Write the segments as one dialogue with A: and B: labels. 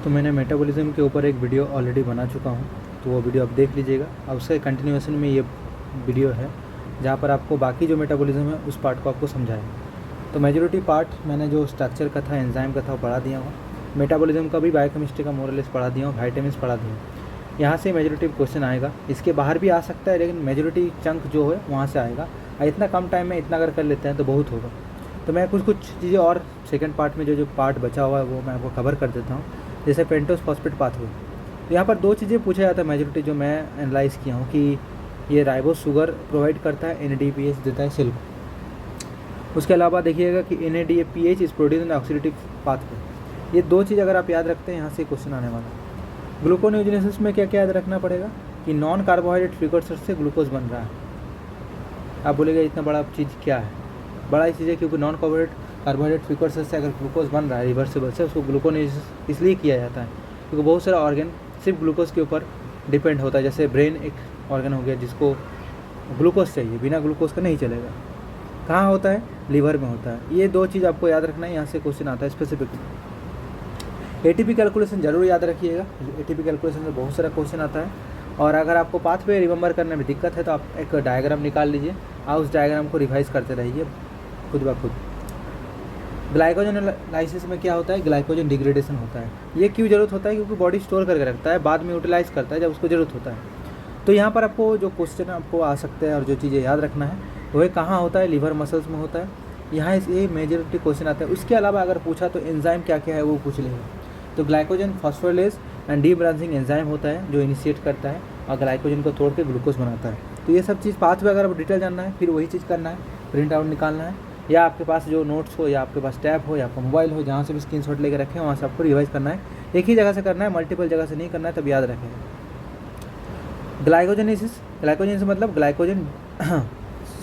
A: तो मैंने मेटाबॉलिज्म के ऊपर एक वीडियो ऑलरेडी बना चुका हूँ, तो वो वीडियो आप देख लीजिएगा। अब उसके कंटिन्यूएशन में ये वीडियो है जहाँ पर आपको बाकी जो मेटाबॉलिज्म है उस पार्ट को आपको समझाएगा। तो मेजॉरिटी पार्ट मैंने जो स्ट्रक्चर का था, एंजाइम का था, वो पढ़ा दिया हूँ। मेटाबॉलिज्म का भी, बायोकेमिस्ट्री का मोरलेस पढ़ा दिया हूँ, वाइटामिन्स पढ़ा दिया हूँ। यहाँ से मेजॉरिटी क्वेश्चन आएगा, इसके बाहर भी आ सकता है, लेकिन मेजॉरिटी चंक जो है वहाँ से आएगा। और इतना कम टाइम में इतना अगर कर लेते हैं तो बहुत होगा। तो मैं कुछ चीज़ें और सेकंड पार्ट में जो पार्ट बचा हुआ है वो मैं आपको कवर कर देता हूँ। जैसे पेंटोस फॉस्फेट पाथवे, तो यहाँ पर दो चीज़ें पूछा जाता है मेजॉरिटी, जो मैं एनालाइज़ किया हूँ कि ये राइबोस शुगर प्रोवाइड करता है, NADPH देता है सेल को। उसके अलावा देखिएगा कि NADPH is produce in oxidative pathway. ये दो चीज़ अगर आप याद रखते हैं, यहाँ से क्वेश्चन आने वाला है। ग्लूकोनेओजेनेसिस में क्या क्या याद रखना पड़ेगा कि नॉन कार्बोहाइड्रेट प्रिकर्सर से ग्लूकोज बन रहा है। आप बोलेगा इतना बड़ा चीज़ क्या है? बड़ा ही चीज़ है, क्योंकि नॉन कार्बोहाइड्रेट प्रिकर्सर से अगर ग्लूकोज बन रहा है रिवर्सिबल से, उसको ग्लूकोनेओजेनेसिस इसलिए किया जाता है क्योंकि बहुत सारा ऑर्गन सिर्फ ग्लूकोज के ऊपर डिपेंड होता है। जैसे ब्रेन एक ऑर्गन हो गया जिसको ग्लूकोज चाहिए, बिना ग्लूकोज का नहीं चलेगा। कहाँ होता है? लीवर में होता है। ये दो चीज़ आपको याद रखना है, यहाँ से क्वेश्चन आता है स्पेसिफिकली। ATP कैलकुलेशन जरूर याद रखिएगा, ATP कैलकुलेशन से बहुत सारा क्वेश्चन आता है। और अगर आपको पाथवे रिमेंबर करने में दिक्कत है तो आप एक डायग्राम निकाल लीजिए, आप उस डायग्राम को रिवाइज करते रहिए खुद ब खुद। ग्लाइकोजन में क्या होता है? ग्लाइकोजन डिग्रेडेशन होता है। ये क्यों ज़रूरत होता है? क्योंकि बॉडी स्टोर करके रखता है, बाद में यूटिलाइज करता है जब उसको ज़रूरत होता है। तो यहाँ पर आपको जो क्वेश्चन आपको आ सकते हैं और जो चीज़ें याद रखना है वह कहाँ होता है? लीवर मसल्स में होता है। यहाँ ये मेजॉरिटी क्वेश्चन आता है। उसके अलावा अगर पूछा तो एंजाइम क्या क्या है वो पूछ लेगा। तो glycogen phosphorylase and D branching enzyme होता है जो इनिशिएट करता है और ग्लाइकोजन को तोड़ के ग्लूकोज बनाता है। तो ये सब चीज़ पाथवे अगर आप डिटेल जानना है फिर वही चीज़ करना है, प्रिंट आउट निकालना है, या आपके पास जो नोट्स हो, या आपके पास टैब हो, या आपका मोबाइल हो, जहाँ से भी स्क्रीनशॉट लेकर रखें वहाँ से आपको रिवाइज करना है। एक ही जगह से करना है, मल्टीपल जगह से नहीं करना है, तब याद रखें। ग्लाइकोजेनेसिस मतलब ग्लाइकोजन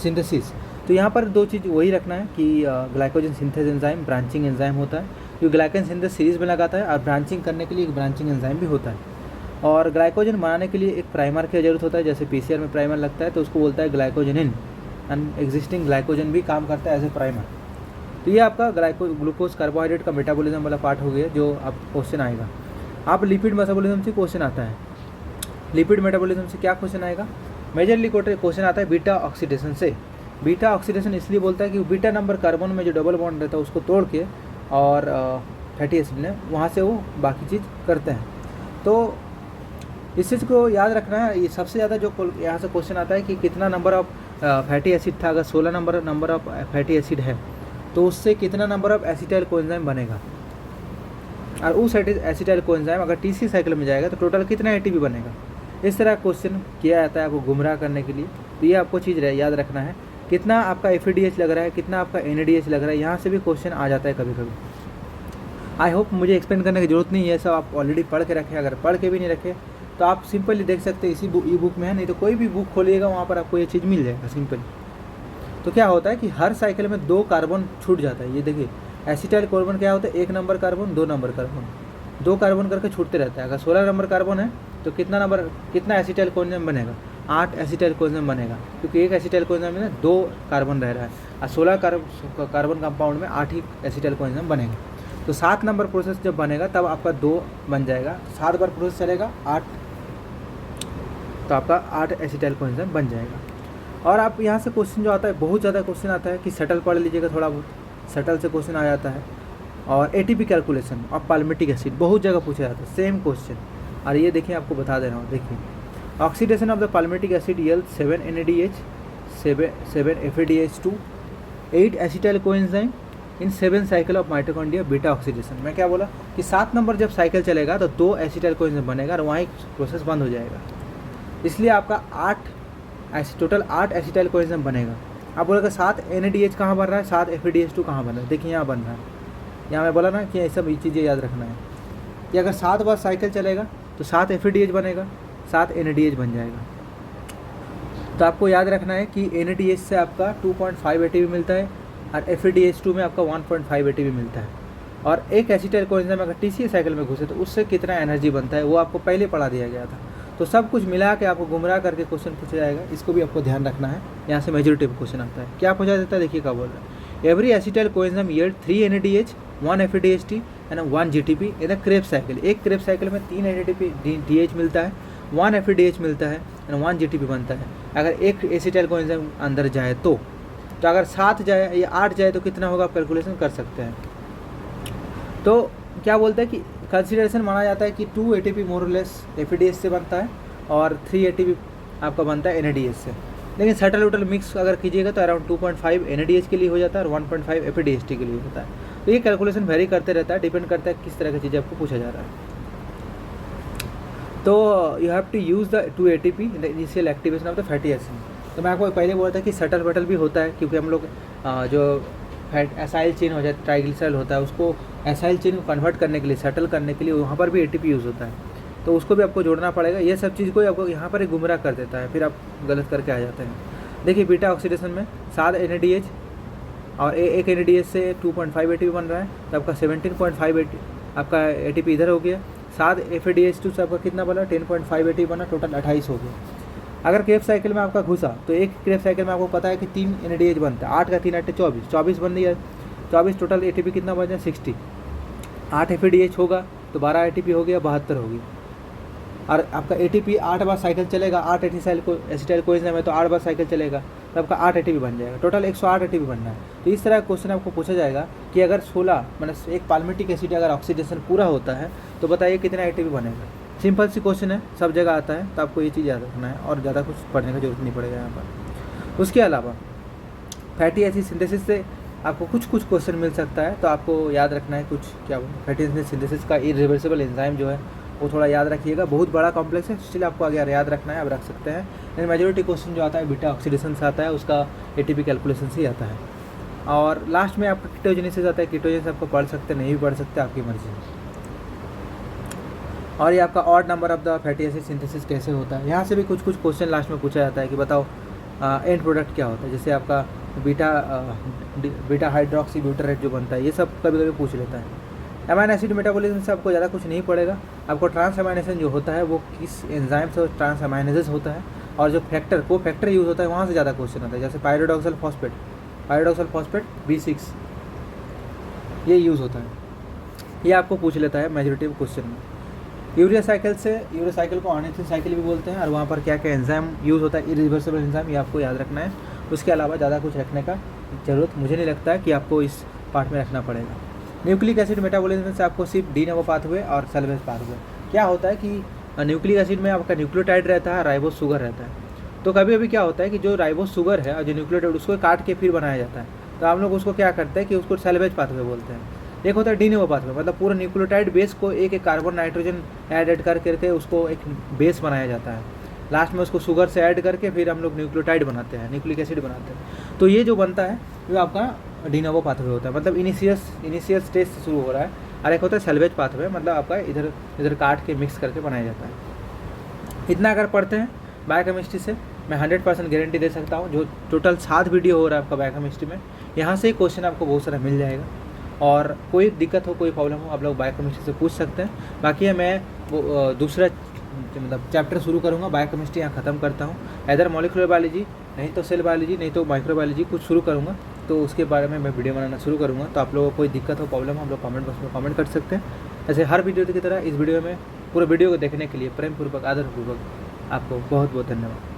A: सिंथेसिस। तो यहाँ पर दो चीज़ वही रखना है कि glycogen synthase enzyme branching enzyme होता है, जो ग्लाइकोजन सिंथेस सीरीज में लगाता है, और ब्रांचिंग करने के लिए एक ब्रांचिंग एंजाइम भी होता है। और ग्लाइकोजन बनाने के लिए एक प्राइमर की ज़रूरत होता है। जैसे PCR में प्राइमर लगता है तो उसको बोलता है ग्लाइकोजेनिन, एंड एग्जिस्टिंग ग्लाइकोजन भी काम करता है एज ए प्राइमर। तो ये आपका ग्लूकोज कार्बोहाइड्रेट का मेटाबॉलिज्म वाला पार्ट हो गया जो आप क्वेश्चन आएगा। आप लिपिड मेटाबॉलिज्म से क्वेश्चन आता है। लिपिड मेटाबॉलिज्म से क्या क्वेश्चन आएगा? मेजरली क्वेश्चन आता है बीटा ऑक्सीडेशन से। बीटा ऑक्सीडेशन इसलिए बोलता है कि बीटा नंबर कार्बन में जो डबल बॉन्ड रहता है उसको तोड़ के और फैटी एसिड ने वहाँ से वो बाकी चीज़ करते हैं। तो इस चीज़ को याद रखना है। ये सबसे ज़्यादा जो यहाँ से क्वेश्चन आता है कि कितना नंबर ऑफ फैटी एसिड था। अगर 16 नंबर ऑफ फैटी एसिड है तो उससे कितना नंबर ऑफ एसिटाइल कोएंजाइम बनेगा, और उस एसिटाइल कोएंजाइम अगर TC साइकिल में जाएगा तो टोटल कितना ATP बनेगा। इस तरह क्वेश्चन किया जाता है आपको गुमराह करने के लिए। तो ये आपको चीज़ याद रखना है। कितना आपका FADH लग रहा है, कितना आपका NADH लग रहा है, यहाँ से भी क्वेश्चन आ जाता है कभी कभी। आई होप मुझे एक्सप्लेन करने की ज़रूरत नहीं है, सब आप ऑलरेडी पढ़ के रखें। अगर पढ़ के भी नहीं रखें तो आप सिंपली देख सकते हैं, इसी ई बुक में है, नहीं तो कोई भी बुक खोलिएगा वहाँ पर आपको ये चीज़ मिल जाएगा सिंपली। तो क्या होता है कि हर साइकिल में 2 कार्बन छूट जाता है। ये देखिए एसिटाइल कार्बन क्या होता है? 1 number carbon, 2 number carbon, 2 carbon करके छूटते रहता है। अगर 16 नंबर कार्बन है तो कितना एसिटाइल कोएंजाइम बनेगा? 8 एसिटाइल कोएंजाइम बनेगा, क्योंकि एक एसिटाइल कोएंजाइम में 2 कार्बन रह रहा है, और 16 कार्बन कंपाउंड में 8 ही एसिटाइल कोएंजाइम बनेगा। तो 7 नंबर प्रोसेस जब बनेगा तब आपका 2 बन जाएगा। 7 बार प्रोसेस चलेगा 8, तो आपका 8 एसिटाइल कोएंजाइम बन जाएगा। और आप यहाँ से क्वेश्चन जो आता है, बहुत ज़्यादा क्वेश्चन आता है कि शटल पढ़ लीजिएगा थोड़ा बहुत, शटल से क्वेश्चन आ जाता है। और ATP कैलकुलेशन और पाल्मिटिक एसिड बहुत जगह पूछा जाता है, सेम क्वेश्चन। और ये देखिए आपको बता दे रहा हूँ, देखिए oxidation of the palmitic acid yields 7 NADH, 7 FADH2, 8 acetyl coenzyme in 7 cycle of mitochondria beta oxidation. मैं क्या बोला कि 7 नंबर जब साइकिल चलेगा तो 2 एसिटाइल कोएंजाइम बनेगा और वहीं प्रोसेस बंद हो जाएगा। इसलिए आपका टोटल 8 एसिटाइल कोएंजाइम बनेगा। आप बोलेगा 7 NADH कहाँ बन रहा है, 7 FADH2 कहाँ बन रहा है? देखिए यहाँ बन रहा है। यहाँ मैं बोला ना कि ये सब चीज़ें याद रखना है कि अगर 7 बार साइकिल चलेगा तो 7 FADH बनेगा, 7 NADH बन जाएगा। तो आपको याद रखना है कि NADH से आपका 2.5 ATP मिलता है और FADH2 में आपका 1.5 ATP मिलता है। और एक एसिटाइल कोएंजाइम अगर TCA साइकिल में घुसे तो उससे कितना एनर्जी बनता है वो आपको पहले पढ़ा दिया गया था। तो सब कुछ मिला के आपको गुमराह करके क्वेश्चन पूछा जाएगा, इसको भी आपको ध्यान रखना है। यहाँ से मेजॉरिटी क्वेश्चन आता है, क्या पूछा जाता है? देखिए क्या बोल रहा है। Every acetyl coenzyme yield 3 NADH 1 FADH and 1 GTP in the Krebs cycle. एक क्रेब साइकिल में 3 ATP DH मिलता है, 1 FADH मिलता है एंड 1 GTP बनता है। अगर एक एसिटाइल कोएंजाइम अंदर जाए तो अगर 7 जाए या 8 जाए तो कितना होगा आप कैलकुलेशन कर सकते हैं। तो क्या बोलते हैं कि कंसिडरेशन माना जाता है कि 2 ATP मोर लेस FADH से बनता है और 3 ATP आपका बनता है NADH से। लेकिन सटल वटल मिक्स अगर कीजिएगा तो अराउंड 2.5 NADH के लिए हो जाता है और 1.5 FADH के लिए होता है। तो ये कैलकुलेशन वेरी करते रहता है, डिपेंड करता है किस तरह की चीज़ें आपको पूछा जा रहा है। तो you have to use the 2 ATP in the initial activation of the fatty acid. तो मैं आपको पहले बोला था कि सटल वटल भी होता है, क्योंकि हम लोग जो फैट एसाइल चेन हो जाए, ट्राइग्लिसराइड होता है, उसको एसाइल चेन को कन्वर्ट करने के लिए, सेटल करने के लिए वहाँ पर भी ATP यूज़ होता है। तो उसको भी आपको जोड़ना पड़ेगा। ये सब चीज़ को आपको यहाँ पर ही गुमराह कर देता है, फिर आप गलत करके आ जाते हैं। देखिए बीटा ऑक्सीडेशन में 7 NADH और एक NADH से 2.5 ATP बन रहा है, तो आपका 17.5 आपका ATP इधर हो गया। 7 FADH2 से आपका कितना बना, 10.5 ATP बना, टोटल 28 हो गया। अगर क्रेब साइकिल में आपका घुसा तो एक क्रेब साइकिल में आपको पता है कि 3 NADH बनता है, 8 का 3 8 24 बन दिया। 24 टोटल ATP कितना बन जाए 60। 8 FADH होगा तो 12 ATP हो गया, 72 होगी। और आपका ATP 8 बार साइकिल चलेगा, 8 एसिटाइल कोएंजाइम है तो 8 बार साइकिल चलेगा, तो आपका 8 ATP बन जाएगा। टोटल 108 ATP बनना है। तो इस तरह का क्वेश्चन आपको पूछा जाएगा कि अगर 16 मतलब एक पाल्मिटिक एसिड अगर ऑक्सीडेशन पूरा होता है तो बताइए कितना ATP बनेगा। सिंपल सी क्वेश्चन है, सब जगह आता है, तो आपको ये चीज़ याद रखना है और ज़्यादा कुछ पढ़ने की जरूरत नहीं पड़ेगा यहाँ पर। उसके अलावा फैटी एसिड सिंथेसिस से आपको कुछ क्वेश्चन मिल सकता है, तो आपको याद रखना है कुछ क्या फैटी एसिड सिंथेसिस का इरिवर्सिबल एंजाइम जो है वो थोड़ा याद रखिएगा। बहुत बड़ा कॉम्प्लेक्स है, इसलिए आपको आगे याद रखना है, आप रख सकते हैं। लेकिन मेजोरिटी क्वेश्चन जो आता है बीटा ऑक्सीडेशन से आता है, उसका ATP कैलकुलेशन से ही आता है। और लास्ट में आपका कीटोजेनेसिस आता है। कीटोजेनेसिस आपको पढ़ सकते नहीं भी पढ़ सकते, आपकी मर्जी। और ये आपका odd number of the fatty acid synthesis कैसे होता है, यहाँ से भी कुछ क्वेश्चन लास्ट में पूछा जाता है कि बताओ एंड प्रोडक्ट क्या होता है। जैसे आपका बीटा हाइड्रोक्सी ब्यूटारेट जो बनता है, ये सब कभी कभी पूछ लेता है। अमाइनो एसिड मेटाबॉलिज्म से आपको ज़्यादा कुछ नहीं पड़ेगा। आपको ट्रांसअमाइनेशन जो होता है वो किस एंजाइम से ट्रांसअमाइनेजेस होता है, और जो फैक्टर यूज़ होता है वहाँ से ज़्यादा क्वेश्चन आता है। जैसे पायरोडॉक्सल फॉस्फेट B6 ये यूज़ होता है, ये आपको पूछ लेता है मेजॉरिटी ऑफ क्वेश्चन में। यूरिया साइकिल को ऑर्निथिन साइकिल भी बोलते हैं, और वहाँ पर क्या क्या एंजाइम यूज़ होता है, इरिवर्सिबल एंजाइम, ये आपको याद रखना है। उसके अलावा ज़्यादा कुछ रखने का ज़रूरत मुझे नहीं लगता है कि आपको इस पार्ट में रखना पड़ेगा। न्यूक्लिक एसिड मेटाबॉलिज्म से आपको सिर्फ डी नोवो पाथवे और सेल्वेज पाथवे। क्या होता है कि न्यूक्लिक एसिड में आपका न्यूक्लियोटाइड रहता है, राइबोस शुगर रहता है। तो कभी कभी क्या होता है कि जो राइबोस शुगर है और जो न्यूक्लियोटाइड उसको काट के फिर बनाया जाता है, तो हम लोग उसको क्या करते हैं कि उसको सेल्वेज पाथवे बोलते हैं। एक होता है डी नोवो पाथवे, मतलब पूरा न्यूक्लियोटाइड बेस को एक कार्बन नाइट्रोजन ऐड करके उसको एक बेस बनाया जाता है। लास्ट में उसको शुगर से ऐड करके फिर हम लोग न्यूक्लियोटाइड बनाते हैं, न्यूक्लिक एसिड बनाते हैं। तो ये जो बनता है वो आपका डी नोवो पाथवे होता है, मतलब इनिशियल स्टेज से शुरू हो रहा है। और एक होता है सेल्वेज पाथवे, मतलब आपका इधर काट के मिक्स करके बनाया जाता है। इतना अगर पढ़ते हैं बायोकेमिस्ट्री से, मैं 100% गारंटी दे सकता हूँ। जो टोटल 7 वीडियो हो रहा है आपका बायोकेमिस्ट्री में, यहाँ से ही क्वेश्चन आपको बहुत सारा मिल जाएगा। और कोई दिक्कत हो, कोई प्रॉब्लम हो, आप लोग बायोकेमिस्ट्री से पूछ सकते हैं। बाकी मैं वो दूसरा मतलब चैप्टर शुरू करूँगा, बायोकेमिस्ट्री यहाँ ख़त्म करता हूँ। इधर मॉलिक्यूलर बायोलॉजी, नहीं तो सेल बायोलॉजी, नहीं तो माइक्रोबायोलॉजी कुछ शुरू करूँगा, तो उसके बारे में मैं वीडियो बनाना शुरू करूँगा। तो आप लोगों को कोई दिक्कत हो, प्रॉब्लम हो, आप लोग कमेंट बॉक्स में कमेंट कर सकते हैं। ऐसे हर वीडियो की तरह इस वीडियो में पूरे वीडियो को देखने के लिए प्रेमपूर्वक आदरपूर्वक आपको बहुत बहुत धन्यवाद।